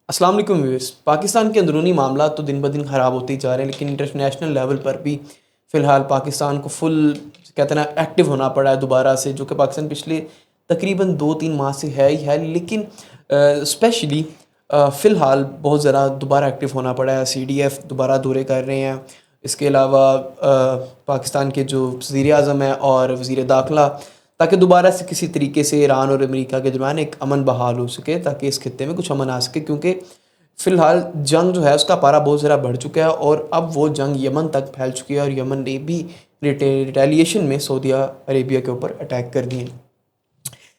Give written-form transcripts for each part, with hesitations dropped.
अस्सलाम वालेकुम व्यूअर्स। पाकिस्तान के अंदरूनी मामला तो दिन ब दिन ख़राब होते ही जा रहे हैं, लेकिन इंटरनेशनल लेवल पर भी फ़िलहाल पाकिस्तान को फुल कहते हैं ना एक्टिव होना पड़ा है दोबारा से, जो कि पाकिस्तान पिछले तकरीबन 2-3 माह से है ही है। लेकिन स्पेशली फ़िलहाल बहुत ज़्यादा दोबारा एक्टिव होना पड़ा है। CDF दोबारा दौरे कर रहे हैं। इसके अलावा पाकिस्तान के जो वज़ीर आज़म है और वज़ीर दाखिला, ताकि दोबारा से किसी तरीके से ईरान और अमेरिका के दरमियान एक अमन बहाल हो सके, ताकि इस खित्ते में कुछ अमन आ सके। क्योंकि फ़िलहाल जंग जो है उसका पारा बहुत ज़्यादा बढ़ चुका है और अब वो जंग यमन तक फैल चुकी है और यमन ने भी रिटेलिएशन में सऊदी अरेबिया के ऊपर अटैक कर दिए।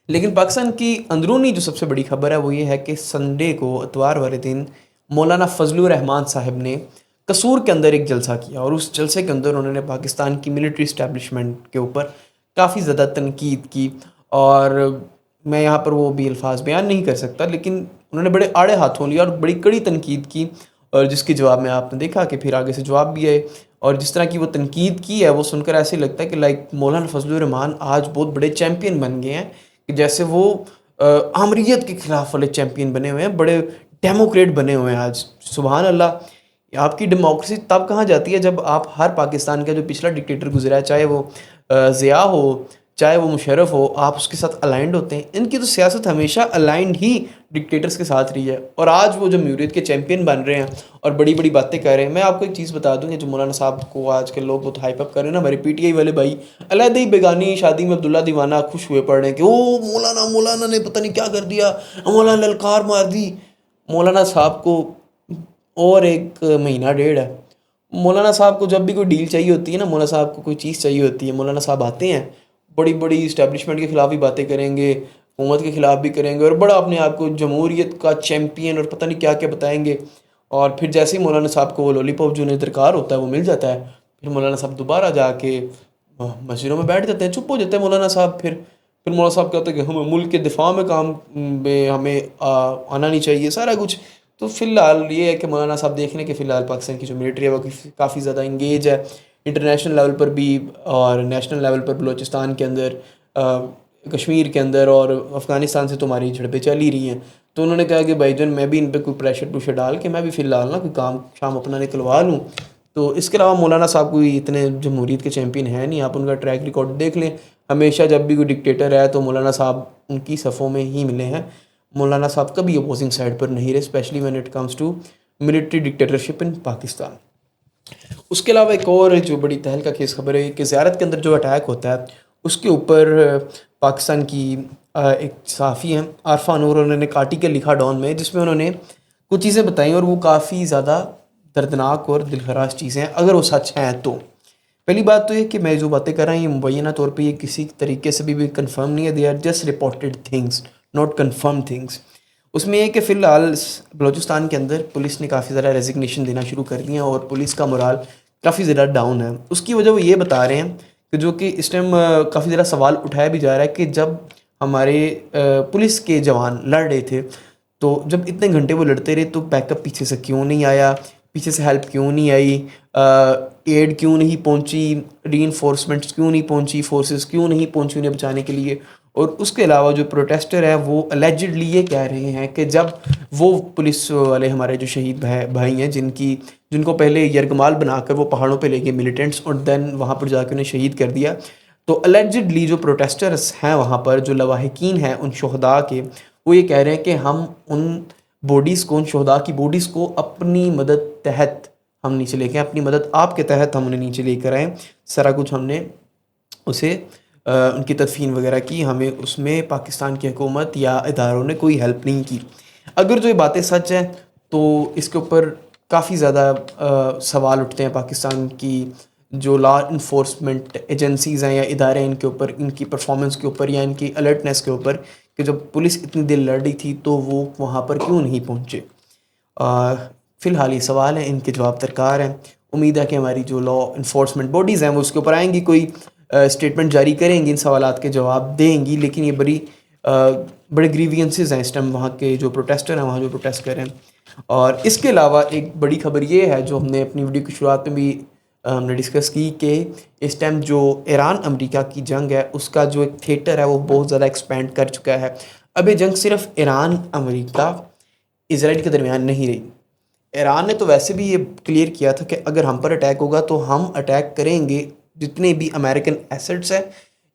लेकिन पाकिस्तान की अंदरूनी जो सबसे बड़ी खबर है वो ये है कि संडे को इतवार वाले दिन मौलाना फजलुर रहमान साहब ने कसूर के अंदर एक जलसा किया और उस जलसे के अंदर उन्होंने पाकिस्तान की मिलिट्री इस्टेब्लिशमेंट के ऊपर काफ़ी ज़्यादा तनकीद की। और मैं यहाँ पर वो भी अल्फाज बयान नहीं कर सकता, लेकिन उन्होंने बड़े आड़े हाथों लिया और बड़ी कड़ी तनकीद की, और जिसके जवाब में आपने देखा कि फिर आगे से जवाब भी आए। और जिस तरह की वो तनकीद की है वो सुनकर ऐसे लगता है कि लाइक मौलाना फजलुर रहमान आज बहुत बड़े चैम्पियन बन गए हैं, कि जैसे वो आमरीत के ख़िलाफ़ वाले चैम्पियन बने हुए हैं, बड़े डेमोक्रेट बने हुए हैं आज। सुबहान अल्लाह। आपकी डेमोक्रेसी तब कहाँ जाती है जब आप हर पाकिस्तान का जो पिछला डिक्टेटर गुजरा है, चाहे वो ज़िया हो चाहे वो मुशर्रफ हो, आप उसके साथ अलाइंड होते हैं। इनकी तो सियासत हमेशा अलाइंड ही डिक्टेटर्स के साथ रही है, और आज वो जो म्यूरियत के चैम्पियन बन रहे हैं और बड़ी बड़ी बातें कर रहे हैं। मैं आपको एक चीज़ बता दूँ कि जो मौलाना साहब को आज के लोग बहुत हाइप अप कर रहे हैं ना, हमारे PTI वाले भाई अलहदा ही बेगानी शादी में अब्दुल्ला दीवाना खुश हुए पड़ रहे हैं कि ओ मौलाना ने पता नहीं क्या कर दिया, मौलाना ललकार मार दी। मौलाना साहब को और एक महीना डेढ़ है। मौलाना साहब को जब भी कोई डील चाहिए होती है ना, मौलाना साहब को कोई चीज़ चाहिए होती है, मौलाना साहब आते हैं, बड़ी बड़ी इस्टेब्लिशमेंट के ख़िलाफ़ भी बातें करेंगे, हुकूमत के ख़िलाफ़ भी करेंगे, और बड़ा अपने आप को जमहूरियत का चैम्पियन और पता नहीं क्या क्या बताएंगे। और फिर जैसे ही मौलाना साहब को वो लॉलीपॉप जो उन्हें दरकार होता है वो मिल जाता है, फिर मौलाना साहब दोबारा जाके मस्जिदों में बैठ जाते हैं, चुप हो जाते हैं मौलाना साहब। फिर मौलाना साहब कहते हैं कि हमें मुल्क के दिफा में काम में हमें आना नहीं चाहिए सारा कुछ। तो फ़िलहाल ये है कि मौलाना साहब देख लें कि फ़िलहाल पाकिस्तान की जो मिलिट्री है वो काफ़ी ज़्यादा इंगेज है इंटरनेशनल लेवल पर भी, और नेशनल लेवल पर बलूचिस्तान के अंदर, कश्मीर के अंदर, और अफ़गानिस्तान से तो हमारी झड़पें चल ही रही हैं। तो उन्होंने कहा कि भाईजान मैं भी इन पर कोई प्रेशर डाल के मैं भी फ़िलहाल ना कोई काम शाम अपना निकलवा लूँ। तो इसके अलावा मौलाना साहब कोई इतने जमहूरियत के चैम्पियन हैं नहीं। आप उनका ट्रैक रिकॉर्ड देख लें, हमेशा जब भी कोई डिक्टेटर है तो मौलाना साहब उनकी सफ़ों में ही मिले हैं। मौलाना साहब कभी अपोजिंग साइड पर नहीं रहे, specially when it comes to military dictatorship in Pakistan. उसके अलावा एक और जो बड़ी तहलका खेज़ खबर है कि ज़ियारत के अंदर जो अटैक होता है उसके ऊपर पाकिस्तान की एक सहाफ़ी हैं आरफा नूर, उन्होंने एक आर्टिकल लिखा डॉन में, जिसमें उन्होंने कुछ चीज़ें बताई और वो काफ़ी ज़्यादा दर्दनाक और दिलखराश चीज़ें हैं अगर वो सच हैं तो। पहली बात तो ये कि मैं जो बातें कर रहा हूँ ये मुबैना तौर पे ये किसी तरीके से भी कंफर्म नहीं है, they are just reported things not confirm things. उसमें ये कि फ़िलहाल बलूचिस्तान के अंदर पुलिस ने काफ़ी ज़्यादा रेजिग्नेशन देना शुरू कर दिया और पुलिस का मोराल काफ़ी ज़्यादा डाउन है। उसकी वजह वो ये बता रहे हैं कि जो कि इस टाइम काफ़ी ज़्यादा सवाल उठाया भी जा रहा है कि जब हमारे पुलिस के जवान लड़ रहे थे, तो जब इतने घंटे वो लड़ते रहे तो बैकअप पीछे से क्यों नहीं आया, पीछे से हेल्प क्यों नहीं आई, एड क्यों नहीं पहुंची, रीइंफोर्समेंट्स क्यों नहीं पहुंची, फोर्सेस क्यों नहीं पहुंची उन्हें बचाने के लिए। और उसके अलावा जो प्रोटेस्टर है वो अलेजिडली ये कह रहे हैं कि जब वो पुलिस वाले हमारे जो शहीद भाई हैं जिनको पहले यरगमाल बनाकर वो पहाड़ों पे ले गए मिलिटेंट्स और देन वहाँ पर जाकर उन्हें शहीद कर दिया, तो अलेजिडली जो प्रोटेस्टर्स हैं वहाँ पर जो लवाहिकीन हैं उन शहदा के, वो ये कह रहे हैं कि हम उन बॉडीज़ को, उन शहदा की बॉडीज़ को अपनी मदद तहत हम नीचे लेके आए, अपनी मदद आपके तहत हम उन्हें नीचे लेकर आए, सारा कुछ हमने उसे उनकी तदफीन वगैरह की, हमें उसमें पाकिस्तान की हुकूमत या इदारों ने कोई हेल्प नहीं की। अगर जो ये बातें सच हैं तो इसके ऊपर काफ़ी ज़्यादा सवाल उठते हैं पाकिस्तान की जो लॉ इन्फोर्समेंट एजेंसीज़ हैं या इदारे हैं इनके ऊपर, इनकी परफॉर्मेंस के ऊपर या इनकी अलर्टनेस के ऊपर, कि जब पुलिस इतनी देर लड़ रही थी तो वो वहाँ पर क्यों नहीं पहुँचे। फ़िलहाल ये सवाल हैं, इनके जवाब दरकार हैं। उम्मीद है कि हमारी जो लॉ इन्फोर्समेंट बॉडीज़ हैं वो उसके ऊपर आएंगी, कोई स्टेटमेंट जारी करेंगी, इन सवालात के जवाब देंगी। लेकिन ये बड़े ग्रीवियंसेस हैं इस टाइम वहाँ के जो प्रोटेस्टर हैं, वहाँ जो प्रोटेस्ट कर रहे हैं। और इसके अलावा एक बड़ी खबर ये है जो हमने अपनी वीडियो की शुरुआत में भी हमने डिस्कस की कि इस टाइम जो ईरान अमेरिका की जंग है उसका जो एक थिएटर है वो बहुत ज़्यादा एक्सपेंड कर चुका है। अब ये जंग सिर्फ ईरान अमेरिका اسرائیل کے درمیان نہیں رہی. ایران نے تو ویسے بھی یہ کلیئر کیا تھا کہ اگر ہم پر اٹیک ہوگا تو ہم اٹیک کریں گے جتنے بھی امریکن ایسٹس ہیں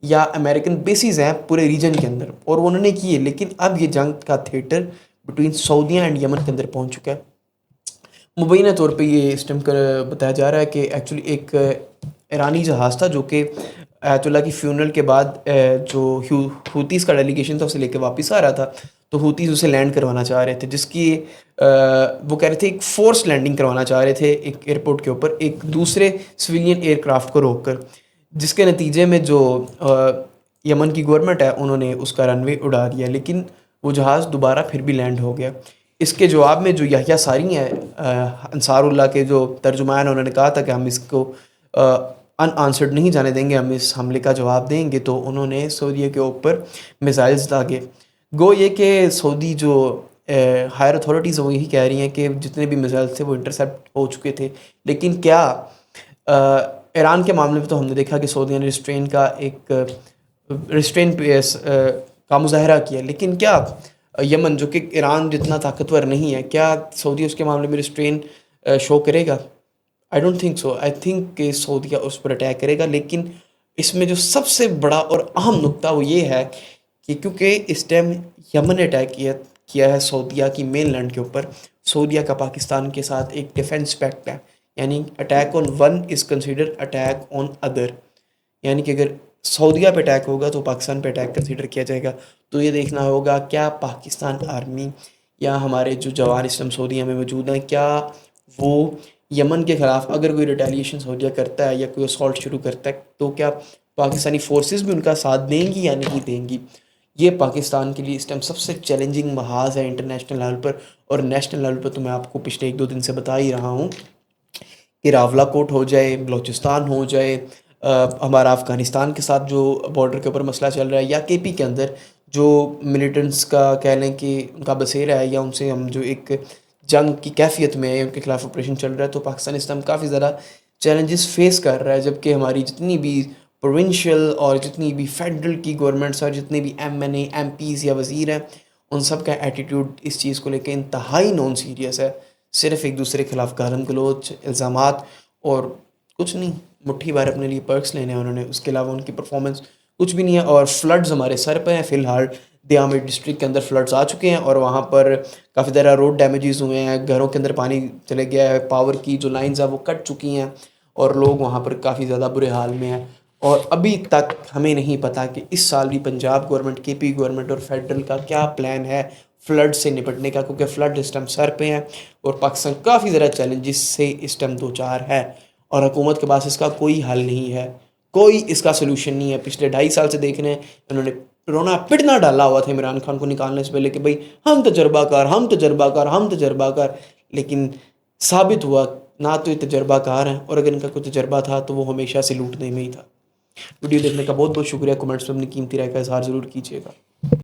یا امریکن بیسز ہیں پورے ریجن کے اندر, اور وہ انہوں نے کیے. لیکن اب یہ جنگ کا تھیٹر بٹوین سعودیہ اینڈ یمن کے اندر پہنچ چکا ہے. مبینہ طور پہ یہ اس ٹائم بتایا جا رہا ہے کہ ایکچولی ایک ایرانی جہاز تھا جو کہ آیت اللہ کی فیونرل کے بعد جو ہوتیز کا ڈیلیگیشن تھا اسے لے کے واپس آ رہا تھا, تو ہوتیز اسے لینڈ کروانا چاہ رہے تھے, جس کی وہ کہہ رہے تھے ایک فورس لینڈنگ کروانا چاہ رہے تھے ایک ایئرپورٹ کے اوپر ایک دوسرے سویلین ایئر کرافٹ کو روک کر, جس کے نتیجے میں جو یمن کی گورنمنٹ ہے انہوں نے اس کا رن وے اڑا دیا, لیکن وہ جہاز دوبارہ پھر بھی لینڈ ہو گیا. اس کے جواب میں جو یحییٰ ساری ہیں انصار اللہ کے جو ترجمان ہیں, انہوں نے کہا تھا کہ ہم اس کو ان آنسرڈ نہیں جانے دیں گے, ہم اس حملے کا جواب دیں گے. تو انہوں نے سعودیہ کے اوپر میزائلز داغے. گو یہ کہ سعودی جو ہائر اتھارٹیز ہیں وہ یہی کہہ رہی ہیں کہ جتنے بھی میزائلز تھے وہ انٹرسیپٹ ہو چکے تھے. لیکن کیا ایران کے معاملے میں تو ہم نے دیکھا کہ سعودیہ نے ریسٹرین کا مظاہرہ کیا, لیکن کیا یمن جو کہ ایران جتنا طاقتور نہیں ہے, کیا سعودیہ اس کے معاملے میں ریسٹرین شو کرے گا؟ I don't think so. I think کہ سعودیہ اس پر اٹیک کرے گا. لیکن اس میں جو سب سے بڑا اور اہم نقطہ وہ یہ ہے کہ کیونکہ اس ٹائم یمن نے اٹیک کیا ہے سعودیہ کی مین لینڈ کے اوپر, سعودیہ کا پاکستان کے ساتھ ایک ڈیفینس پیکٹ ہے, یعنی attack on one is consider attack on other, یعنی کہ اگر سعودیہ پہ اٹیک ہوگا تو پاکستان پہ اٹیک کنسیڈر کیا جائے گا. تو یہ دیکھنا ہوگا کیا پاکستان آرمی یا ہمارے جو جوان اس ٹائم سعودیہ میں موجود ہیں, کیا وہ یمن کے خلاف اگر کوئی ریٹیلیشن سعودیہ کرتا ہے یا کوئی اسالٹ شروع کرتا ہے تو کیا پاکستانی فورسز بھی ان کا ساتھ دیں گی یا نہیں دیں گی. یہ پاکستان کے لیے اس ٹائم سب سے چیلنجنگ محاذ ہے انٹرنیشنل لیول پر. اور نیشنل لیول پر تو میں آپ کو پچھلے 1-2 دن سے بتا ہی رہا ہوں کہ راولا کوٹ ہو جائے, بلوچستان ہو جائے, ہمارا افغانستان کے ساتھ جو بارڈر کے اوپر مسئلہ چل رہا ہے, یا کے پی کے اندر جو ملیٹنٹس کا کہہ لیں کہ ان کا بسیرا ہے یا ان سے ہم جو ایک جنگ کی کیفیت میں ان کے خلاف آپریشن چل رہا ہے, تو پاکستان اس ٹائم کافی زیادہ چیلنجز فیس کر رہا ہے. جبکہ ہماری جتنی بھی پروونشل اور جتنی بھی فیڈرل کی گورنمنٹس اور جتنے بھی این اے ایم پیز یا وزیر ہیں, ان سب کا ایٹیٹیوڈ اس چیز کو لے کے انتہائی نان سیریس ہے. صرف ایک دوسرے کے خلاف گالم گلوچ, الزامات اور کچھ نہیں, مٹھی بھر اپنے لیے پرکس لینے ہیں انہوں نے, اس کے علاوہ ان کی پرفارمنس کچھ بھی نہیں ہے. اور فلڈز ہمارے سر پہ ہیں فی الحال. دیامر ڈسٹرکٹ کے اندر فلڈز آ چکے ہیں اور وہاں پر کافی زیادہ روڈ ڈیمیجز ہوئے ہیں, گھروں کے اندر پانی چلے گیا ہے, پاور کی جو لائنز ہیں وہ کٹ چکی ہیں اور لوگ وہاں پر کافی زیادہ برے حال میں ہیں. اور ابھی تک ہمیں نہیں پتا کہ اس سال بھی پنجاب گورنمنٹ, کے پی گورنمنٹ اور فیڈرل کا کیا پلان ہے فلڈ سے نپٹنے کا, کیونکہ فلڈ اس ٹائم سر پہ ہیں اور پاکستان کافی زیادہ چیلنجز سے اس ٹائم 2-4 ہے اور حکومت کے پاس اس کا کوئی حل نہیں ہے, کوئی اس کا سلوشن نہیں ہے. پچھلے 2.5 سال سے دیکھ رہے ہیں انہوں نے رونا پٹنا ڈالا ہوا تھا عمران خان کو نکالنے سے پہلے کہ بھائی ہم تجربہ کار, لیکن ثابت ہوا نہ تو یہ تجربہ کار ہیں, اور اگر ان کا کوئی تجربہ تھا تو وہ ہمیشہ سے لوٹنے میں ہی تھا. ویڈیو دیکھنے کا بہت بہت شکریہ. کمنٹس میں اپنی قیمتی رائے کا اظہار ضرور کیجیے گا.